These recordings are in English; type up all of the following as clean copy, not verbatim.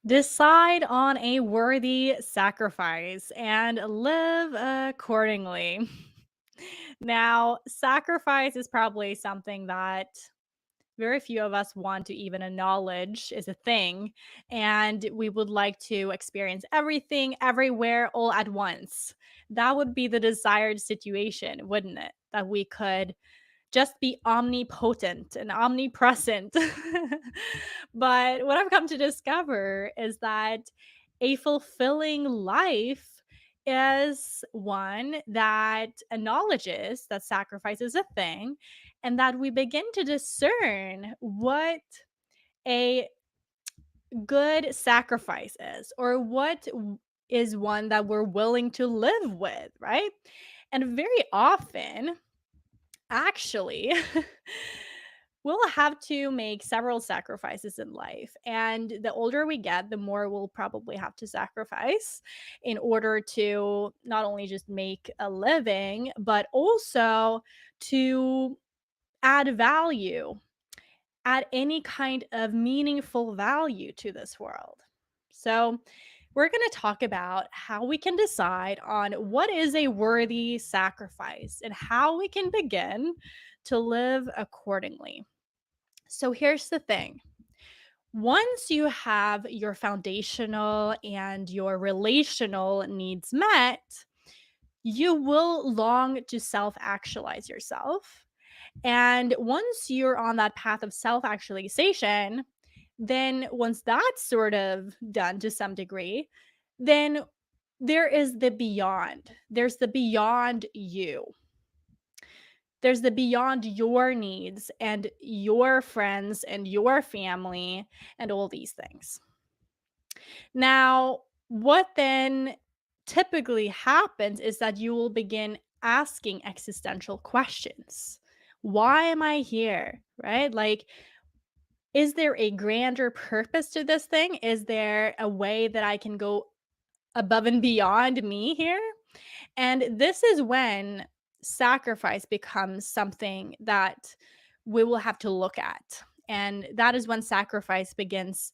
Decide on a worthy sacrifice and live accordingly. Now, sacrifice is probably something that very few of us want to even acknowledge is a thing. And we would like to experience everything, everywhere, all at once. That would be the desired situation, wouldn't it? That we could just be omnipotent and omnipresent. But what I've come to discover is that a fulfilling life is one that acknowledges that sacrifice is a thing and that we begin to discern what a good sacrifice is or is one that we're willing to live with, right? And very often, actually, we'll have to make several sacrifices in life. And the older we get, the more we'll probably have to sacrifice in order to not only just make a living, but also to add value, add any kind of meaningful value to this world. So, we're going to talk about how we can decide on what is a worthy sacrifice and how we can begin to live accordingly. So here's the thing. Once you have your foundational and your relational needs met, you will long to self actualize yourself. And once you're on that path of self actualization, then once that's sort of done to some degree, then there is the beyond. There's the beyond you. There's the beyond your needs and your friends and your family and all these things. Now, what then typically happens is that you will begin asking existential questions. Why am I here? Right? Like, is there a grander purpose to this thing? Is there a way that I can go above and beyond me here? And this is when sacrifice becomes something that we will have to look at. And that is when sacrifice begins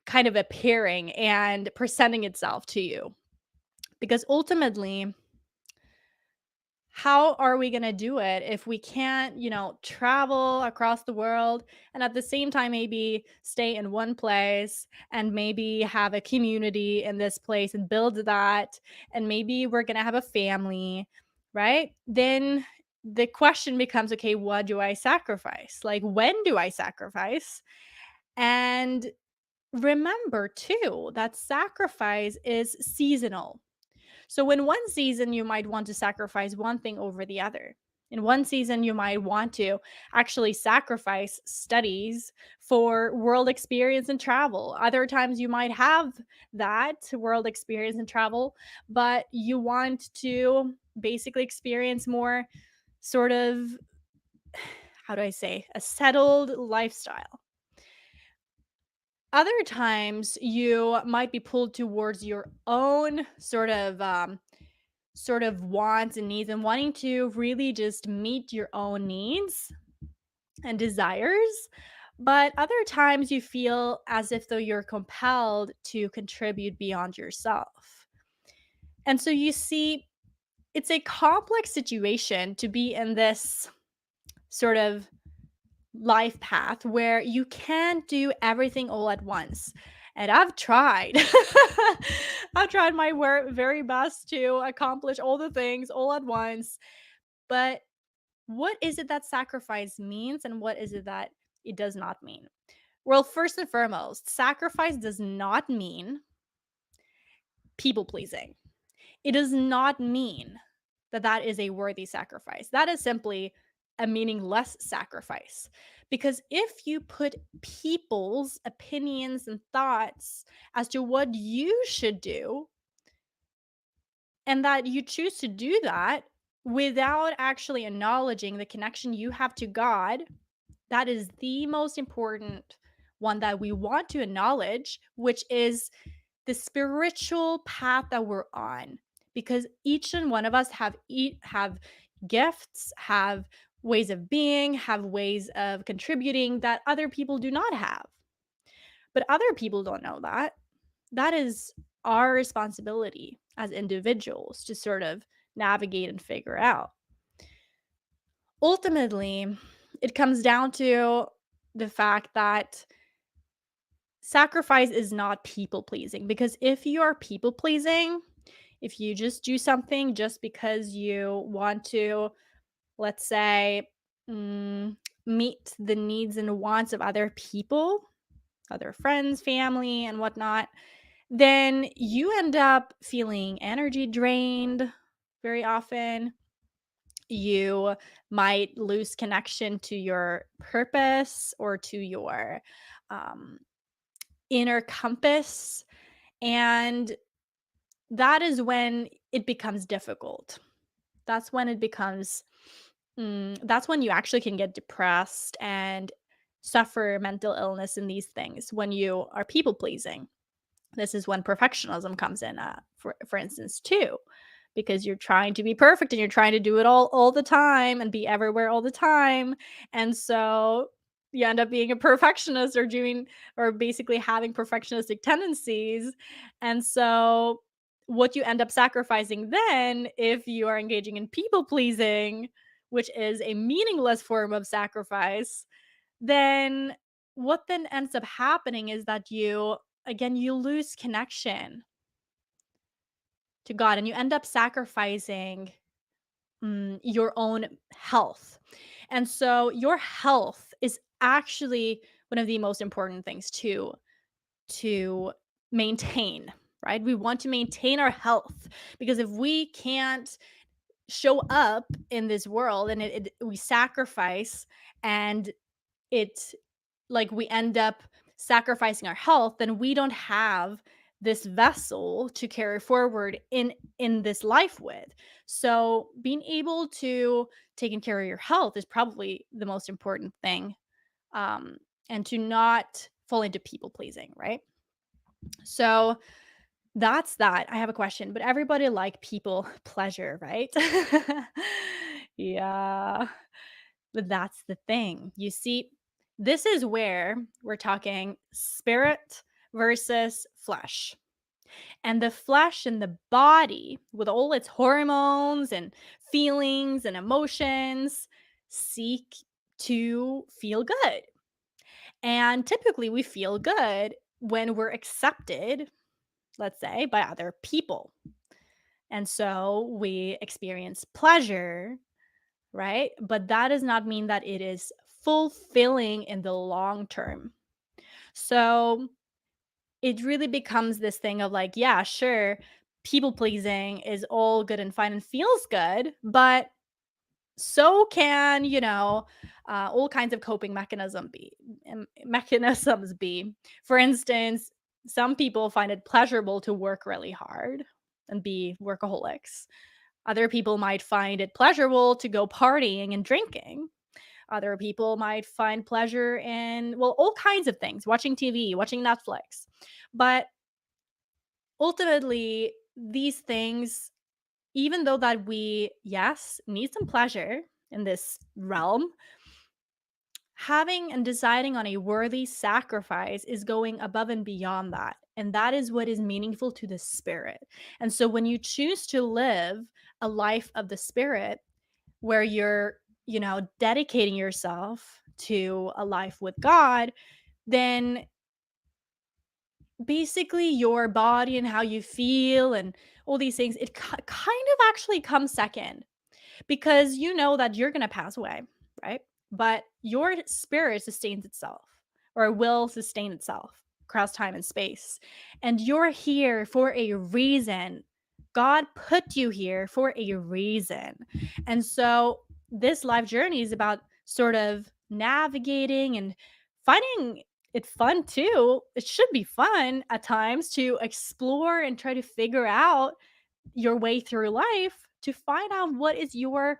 kind of appearing and presenting itself to you. Because ultimately, how are we going to do it if we can't, travel across the world and at the same time maybe stay in one place and maybe have a community in this place and build that and maybe we're going to have a family, right? Then the question becomes, okay, what do I sacrifice? Like, when do I sacrifice? And remember too that sacrifice is seasonal. So in one season, you might want to sacrifice one thing over the other. In one season, you might want to actually sacrifice studies for world experience and travel. Other times, you might have that world experience and travel, but you want to basically experience more sort of, how do I say, a settled lifestyle. Other times, you might be pulled towards your own sort of wants and needs and wanting to really just meet your own needs and desires. But other times you feel as if though you're compelled to contribute beyond yourself. And so you see, it's a complex situation to be in this sort of life path where you can't do everything all at once. And I've tried. I've tried my very best to accomplish all the things all at once. But what is it that sacrifice means and what is it that it does not mean? Well, first and foremost, sacrifice does not mean people pleasing. It does not mean that that is a worthy sacrifice. That is simply a meaningless sacrifice. Because if you put people's opinions and thoughts as to what you should do, and that you choose to do that without actually acknowledging the connection you have to God, that is the most important one that we want to acknowledge, which is the spiritual path that we're on. Because each and one of us have gifts, have ways of being, have ways of contributing that other people do not have. But other people don't know that. That is our responsibility as individuals to sort of navigate and figure out. Ultimately, it comes down to the fact that sacrifice is not people pleasing, because if you are people pleasing, if you just do something just because you want to, let's say, mm, meet the needs and wants of other people, other friends, family, and whatnot, then you end up feeling energy drained very often. You might lose connection to your purpose or to your um, inner compass. And that is when it becomes difficult. That's when it becomes, that's when you actually can get depressed and suffer mental illness in these things when you are people pleasing. This is when perfectionism comes in, for instance, too, because you're trying to be perfect and you're trying to do it all the time and be everywhere all the time, and so you end up being a perfectionist or doing or basically having perfectionistic tendencies, and so what you end up sacrificing then, if you are engaging in people pleasing, which is a meaningless form of sacrifice, then what then ends up happening is that you, again, you lose connection to God and you end up sacrificing your own health. And so your health is actually one of the most important things to maintain, right? We want to maintain our health, because if we can't show up in this world and we sacrifice, and it like we end up sacrificing our health, then we don't have this vessel to carry forward in this life with. So being able to taking care of your health is probably the most important thing, um, and to not fall into people pleasing, right? So that's that. I have a question, but everybody like people pleasure, right? Yeah. But that's the thing. You see, this is where we're talking spirit versus flesh. And the flesh and the body, with all its hormones and feelings and emotions, seek to feel good. And typically, we feel good when we're accepted, let's say, by other people. And so we experience pleasure, right? But that does not mean that it is fulfilling in the long term. So it really becomes this thing of like, yeah, sure, people pleasing is all good and fine and feels good, but so can, all kinds of coping mechanisms be. For instance, some people find it pleasurable to work really hard and be workaholics. Other people might find it pleasurable to go partying and drinking. Other people might find pleasure in, well, all kinds of things, watching TV, watching Netflix. But ultimately, these things, even though that we, yes, need some pleasure in this realm, having and deciding on a worthy sacrifice is going above and beyond that. And that is what is meaningful to the spirit. And so when you choose to live a life of the spirit, where you're, dedicating yourself to a life with God, then basically your body and how you feel and all these things, it kind of actually comes second, because you know that you're going to pass away, right? But your spirit sustains itself, or will sustain itself across time and space. And you're here for a reason. God put you here for a reason. And so this life journey is about sort of navigating and finding it fun too. It should be fun at times to explore and try to figure out your way through life, to find out what is your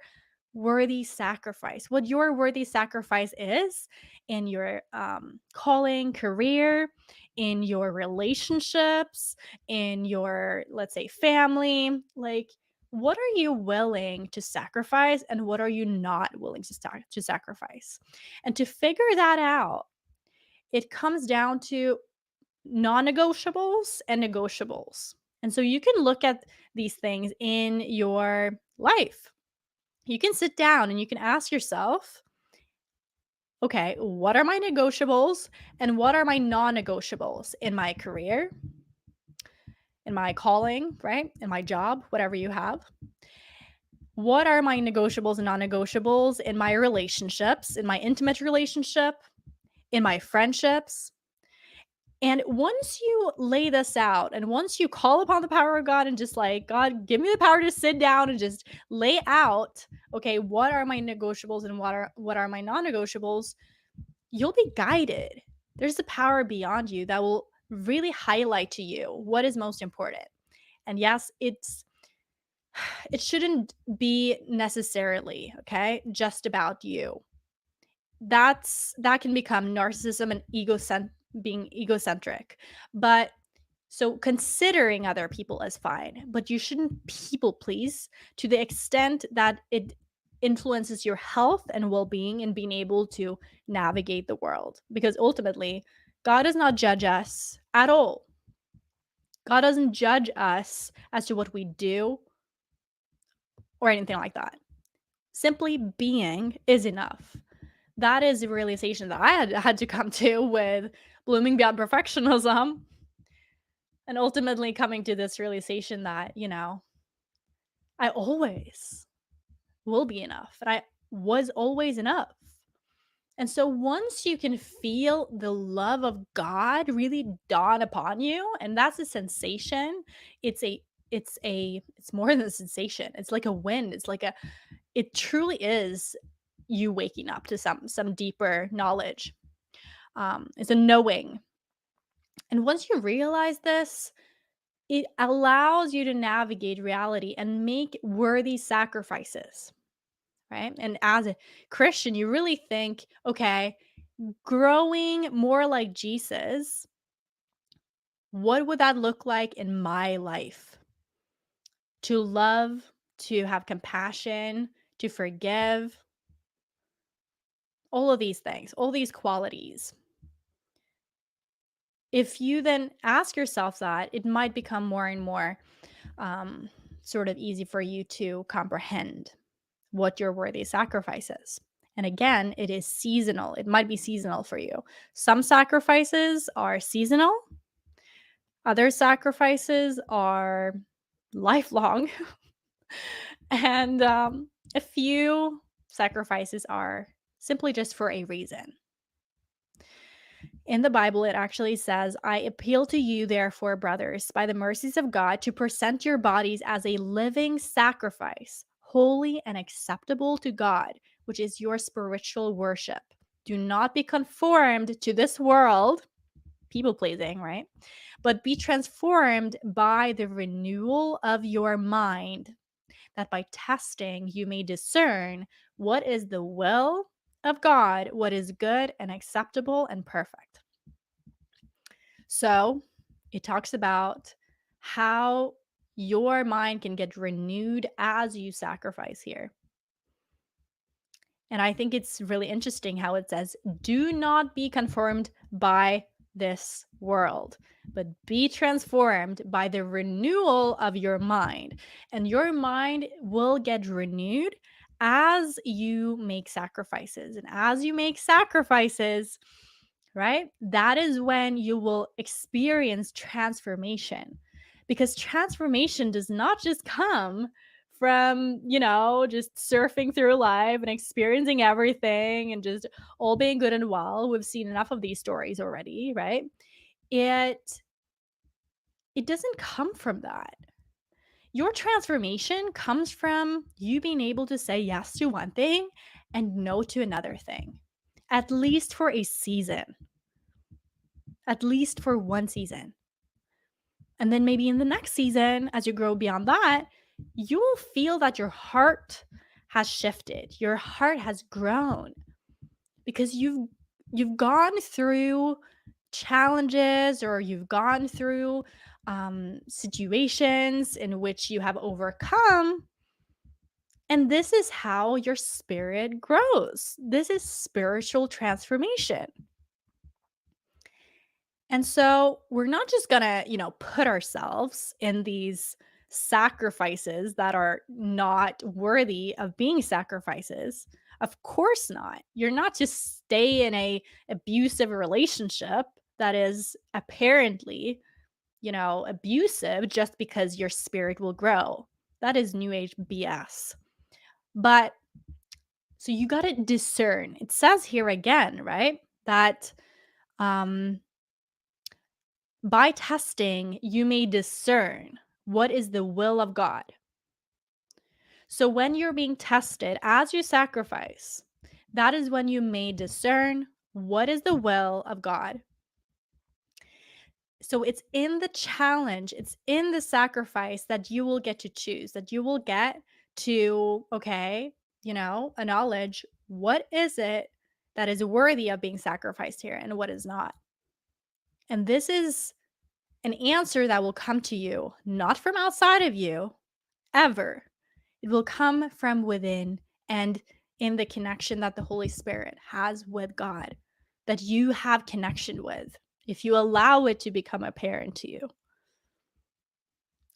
worthy sacrifice, what your worthy sacrifice is in your calling, career, in your relationships, in your, let's say, family. Like, what are you willing to sacrifice and what are you not willing to sacrifice? And to figure that out, it comes down to non-negotiables and negotiables. And so you can look at these things in your life. You can sit down and you can ask yourself, okay, what are my negotiables and what are my non-negotiables in my career, in my calling, right? In my job, whatever you have. What are my negotiables and non-negotiables in my relationships, in my intimate relationship, in my friendships? And once you lay this out and once you call upon the power of God and just like, God, give me the power to sit down and just lay out, okay, what are my negotiables and what are my non-negotiables, you'll be guided. There's a power beyond you that will really highlight to you what is most important. And yes, it shouldn't be necessarily, okay, just about you. That can become narcissism and being egocentric. But so considering other people is fine, but you shouldn't people please to the extent that it influences your health and well-being and being able to navigate the world. Because ultimately, God does not judge us at all. God doesn't judge us as to what we do or anything like that. Simply being is enough. That is a realization that I had to come to with blooming beyond perfectionism, and ultimately coming to this realization that, I always will be enough, and I was always enough. And so once you can feel the love of God really dawn upon you, and that's a sensation, it's a it's more than a sensation. It's like a wind. It truly is you waking up to some deeper knowledge. It's a knowing. And once you realize this, it allows you to navigate reality and make worthy sacrifices, right? And as a Christian, you really think, okay, growing more like Jesus, what would that look like in my life? To love, to have compassion, to forgive, all of these things, all these qualities. If you then ask yourself that, it might become more and more um, sort of easy for you to comprehend what your worthy sacrifice is. And again, it is seasonal. It might be seasonal for you. Some sacrifices are seasonal, other sacrifices are lifelong, and a few sacrifices are simply just for a reason. In the Bible, it actually says, I appeal to you, therefore, brothers, by the mercies of God, to present your bodies as a living sacrifice, holy and acceptable to God, which is your spiritual worship. Do not be conformed to this world, people pleasing, right? But be transformed by the renewal of your mind, that by testing you may discern what is the will of God, what is good and acceptable and perfect. So it talks about how your mind can get renewed as you sacrifice here. And I think it's really interesting how it says, do not be conformed by this world, but be transformed by the renewal of your mind. And your mind will get renewed as you make sacrifices. And as you make sacrifices, right? That is when you will experience transformation. Because transformation does not just come from, just surfing through life and experiencing everything and just all being good and well. We've seen enough of these stories already, right? It it doesn't come from that. Your transformation comes from you being able to say yes to one thing and no to another thing, at least for a season, at least for one season. And then maybe in the next season, as you grow beyond that, you will feel that your heart has shifted. Your heart has grown because you've gone through challenges, or you've gone through situations in which you have overcome. And this is how your spirit grows. This is spiritual transformation. And so we're not just going to, put ourselves in these sacrifices that are not worthy of being sacrifices. Of course not. You're not just stay in a abusive relationship that is apparently, abusive just because your spirit will grow. That is new age BS. But so you got to discern. It says here again, right? That um by testing, you may discern what is the will of God. So when you're being tested as you sacrifice, that is when you may discern what is the will of God. So it's in the challenge, it's in the sacrifice that you will get to choose, that you will get to, okay, acknowledge what is it that is worthy of being sacrificed here and what is not. And this is an answer that will come to you, not from outside of you, ever. It will come from within and in the connection that the Holy Spirit has with God, that you have connection with, if you allow it to become apparent to you.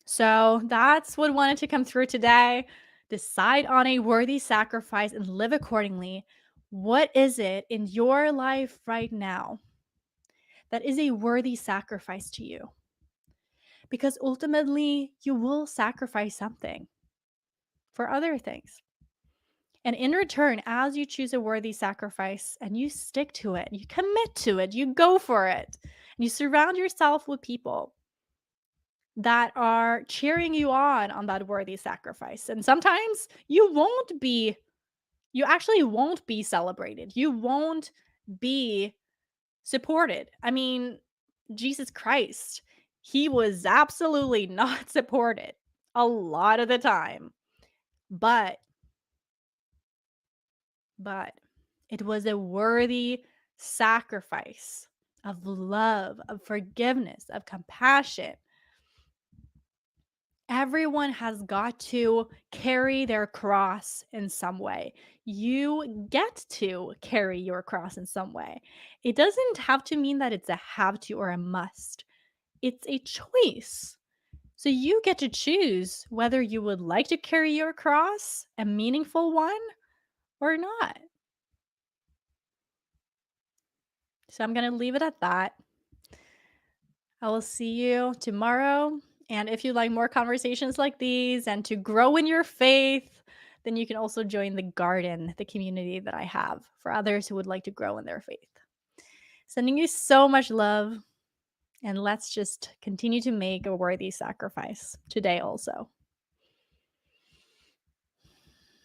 So that's what wanted to come through today. Decide on a worthy sacrifice and live accordingly. What is it in your life right now that is a worthy sacrifice to you? Because ultimately, you will sacrifice something for other things. And in return, as you choose a worthy sacrifice and you stick to it, you commit to it, you go for it, and you surround yourself with people that are cheering you on that worthy sacrifice. And sometimes you actually won't be celebrated. You won't be supported. I mean, Jesus Christ, he was absolutely not supported a lot of the time. But but it was a worthy sacrifice of love, of forgiveness, of compassion. Everyone has got to carry their cross in some way. You get to carry your cross in some way. It doesn't have to mean that it's a have to or a must. It's a choice. So you get to choose whether you would like to carry your cross, a meaningful one, or not. So I'm going to leave it at that. I will see you tomorrow. And if you like more conversations like these and to grow in your faith, then you can also join the garden, the community that I have for others who would like to grow in their faith. Sending you so much love. And let's just continue to make a worthy sacrifice today, also.